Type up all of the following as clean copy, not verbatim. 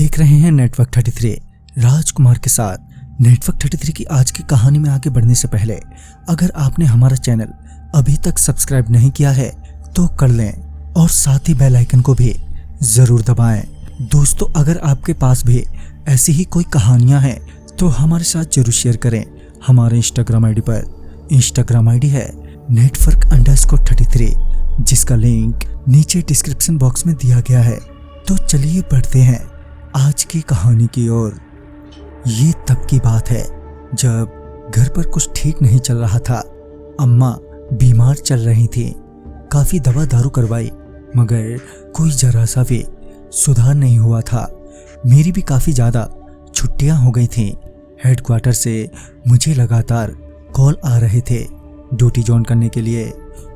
देख रहे हैं नेटवर्क 33 राजकुमार के साथ। नेटवर्क 33 की आज की कहानी में आगे बढ़ने से पहले अगर आपने हमारा चैनल अभी तक सब्सक्राइब नहीं किया है तो कर लें और साथ ही बेल आइकन को भी जरूर दबाएं। दोस्तों, अगर आपके पास भी ऐसी ही कोई कहानियां हैं तो हमारे साथ जरूर शेयर करें हमारे इंस्टाग्राम आईडी पर। इंस्टाग्राम आईडी है network_33 जिसका लिंक नीचे डिस्क्रिप्शन बॉक्स में दिया गया है। तो चलिए बढ़ते हैं आज की कहानी की ओर। ये तब की बात है जब घर पर कुछ ठीक नहीं चल रहा था। अम्मा बीमार चल रही थी, काफी दवा दारू करवाई मगर कोई जरा सा भी सुधार नहीं हुआ था। मेरी भी काफी ज्यादा छुट्टियां हो गई थीं। हेडक्वार्टर से मुझे लगातार कॉल आ रहे थे ड्यूटी ज्वाइन करने के लिए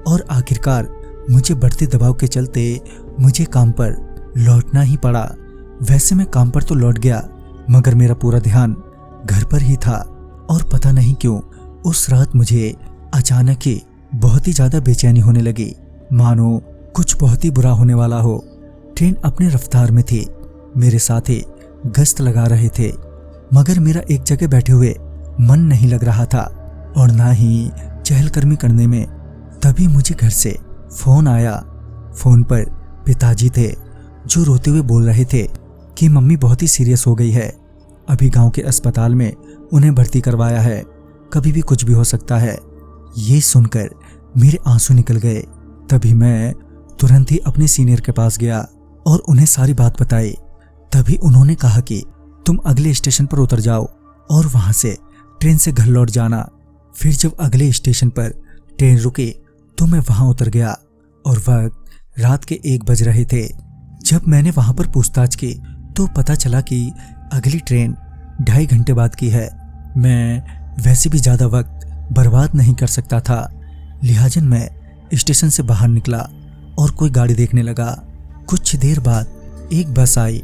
और आखिरकार मुझे बढ़ते दबाव के चलते मुझे काम पर लौटना ही पड़ा। वैसे मैं काम पर तो लौट गया मगर मेरा पूरा ध्यान घर पर ही था और पता नहीं क्यों उस रात मुझे अचानक ही बहुत ही ज्यादा बेचैनी होने लगी, मानो कुछ बहुत ही बुरा होने वाला हो। ट्रेन अपने रफ्तार में थी, मेरे साथी गश्त लगा रहे थे मगर मेरा एक जगह बैठे हुए मन नहीं लग रहा था और ना ही चहलकदमी करने में। तभी मुझे घर से फोन आया। फोन पर पिताजी थे जो रोते हुए बोल रहे थे कि मम्मी बहुत ही सीरियस हो गई है, अभी गांव के अस्पताल में उन्हें भर्ती करवाया है, कभी भी कुछ भी हो सकता है। ये सुनकर मेरे आंसू निकल गए। तभी मैं तुरंत ही अपने सीनियर के पास गया और उन्हें सारी बात बताई। तभी उन्होंने कहा कि तुम अगले स्टेशन पर उतर जाओ और वहां से ट्रेन से घर लौट जाना। फिर जब अगले स्टेशन पर ट्रेन रुकी तो मैं वहां उतर गया और वक्त रात के 1 बज रहे थे। जब मैंने वहां पर पूछताछ की तो पता चला कि अगली ट्रेन 2.5 घंटे बाद की है। मैं वैसे भी ज्यादा वक्त बर्बाद नहीं कर सकता था, लिहाजन मैं स्टेशन से बाहर निकला और कोई गाड़ी देखने लगा। कुछ देर बाद एक बस आई।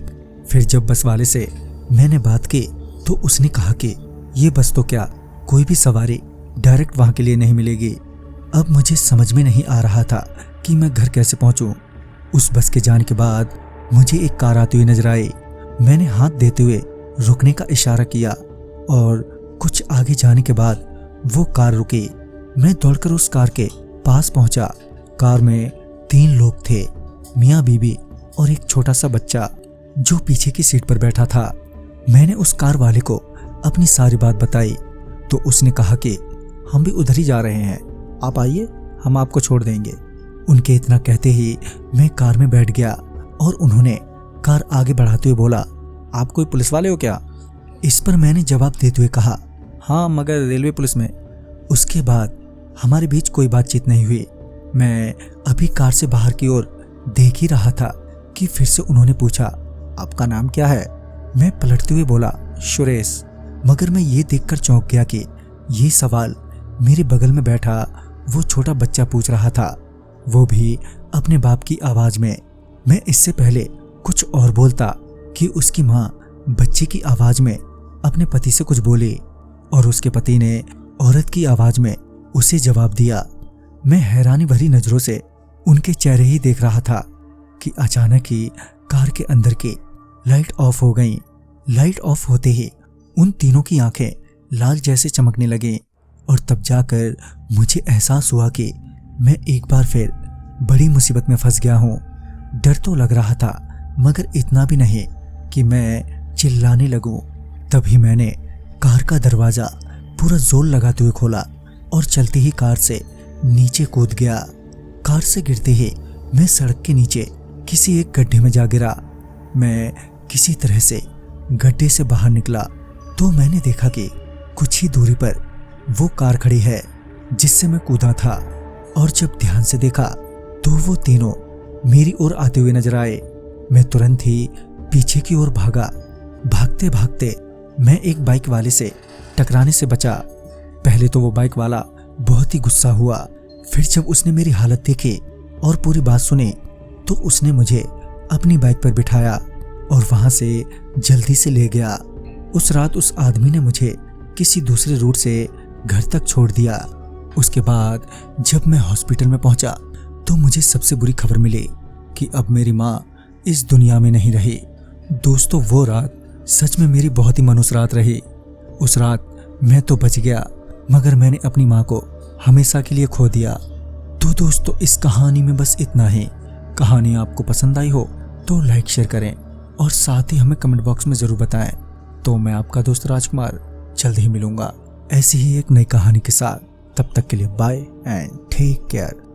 फिर जब बस वाले से मैंने बात की तो उसने कहा कि ये बस तो क्या, कोई भी सवारी डायरेक्ट वहां के लिए नहीं मिलेगी। अब मुझे समझ में नहीं आ रहा था कि मैं घर कैसे पहुंचूं। उस बस के जाने के बाद मुझे एक कार आती हुई नजर आई। मैंने हाथ देते हुए रुकने का इशारा किया और कुछ आगे जाने के बाद वो कार रुकी। मैं दौड़कर उस कार के पास पहुंचा। कार में 3 लोग थे, मियाँ बीबी और एक छोटा सा बच्चा जो पीछे की सीट पर बैठा था। मैंने उस कार वाले को अपनी सारी बात बताई तो उसने कहा कि हम भी उधर ही जा रहे हैं, आप आइए, हम आपको छोड़ देंगे। उनके इतना कहते ही मैं कार में बैठ गया और उन्होंने कार आगे बढ़ाते हुए बोला, आप कोई पुलिस वाले हो क्या? इस पर मैंने जवाब देते हुए कहा, हाँ मगर रेलवे पुलिस में। उसके बाद हमारे बीच कोई बातचीत नहीं हुई। मैं अभी कार से बाहर की ओर देख ही रहा था कि फिर से उन्होंने पूछा, आपका नाम क्या है? मैं पलटते हुए बोला, सुरेश। मगर मैं ये देखकर चौंक गया कि ये सवाल मेरे बगल में बैठा वो छोटा बच्चा पूछ रहा था, वो भी अपने बाप की आवाज में। मैं इससे पहले कुछ और बोलता कि उसकी माँ बच्चे की आवाज में अपने पति से कुछ बोली और उसके पति ने औरत की आवाज में उसे जवाब दिया। मैं हैरानी भरी नजरों से उनके चेहरे ही देख रहा था कि अचानक ही कार के अंदर की लाइट ऑफ हो गई। लाइट ऑफ होते ही उन तीनों की आंखें लाल जैसे चमकने लगीं और तब जाकर मुझे एहसास हुआ कि मैं एक बार फिर बड़ी मुसीबत में फंस गया हूँ। डर तो लग रहा था मगर इतना भी नहीं कि मैं चिल्लाने लगूं। तभी मैंने कार का दरवाजा पूरा जोर लगाते हुए खोला और चलते ही कार से नीचे कूद गया। कार से गिरते ही मैं सड़क के नीचे किसी एक गड्ढे में जा गिरा। मैं किसी तरह से गड्ढे से बाहर निकला तो मैंने देखा कि कुछ ही दूरी पर वो कार खड़ी है जिससे मैं कूदा था और जब ध्यान से देखा तो वो तीनों मेरी ओर आते हुए नजर आए। मैं तुरंत ही पीछे की ओर भागा। भागते भागते मैं एक बाइक वाले से टकराने से बचा। पहले तो वो बाइक वाला बहुत ही गुस्सा हुआ, फिर जब उसने मेरी हालत देखी और पूरी बात सुनी तो उसने मुझे अपनी बाइक पर बिठाया और वहां से जल्दी से ले गया। उस रात उस आदमी ने मुझे किसी दूसरे रूट से घर तक छोड़ दिया। उसके बाद जब मैं हॉस्पिटल में पहुंचा तो मुझे सबसे बुरी खबर मिली कि अब मेरी माँ इस दुनिया में नहीं रही। दोस्तों वो रात सच में मेरी बहुत ही मनुष्य रात रही। उस रात मैं तो बच गया, मगर मैंने अपनी माँ को हमेशा के लिए खो दिया। तो दोस्तों इस कहानी में बस इतना ही। कहानी आपको पसंद आई हो तो लाइक शेयर करें और साथ ही हमें कमेंट बॉक्स में ज़रूर बताएं। तो मैं आपका दोस्त राजकुमार जल्द ही मिलूंगा ऐसी ही एक नई कहानी के साथ। तब तक के लिए बाय एंड टेक केयर।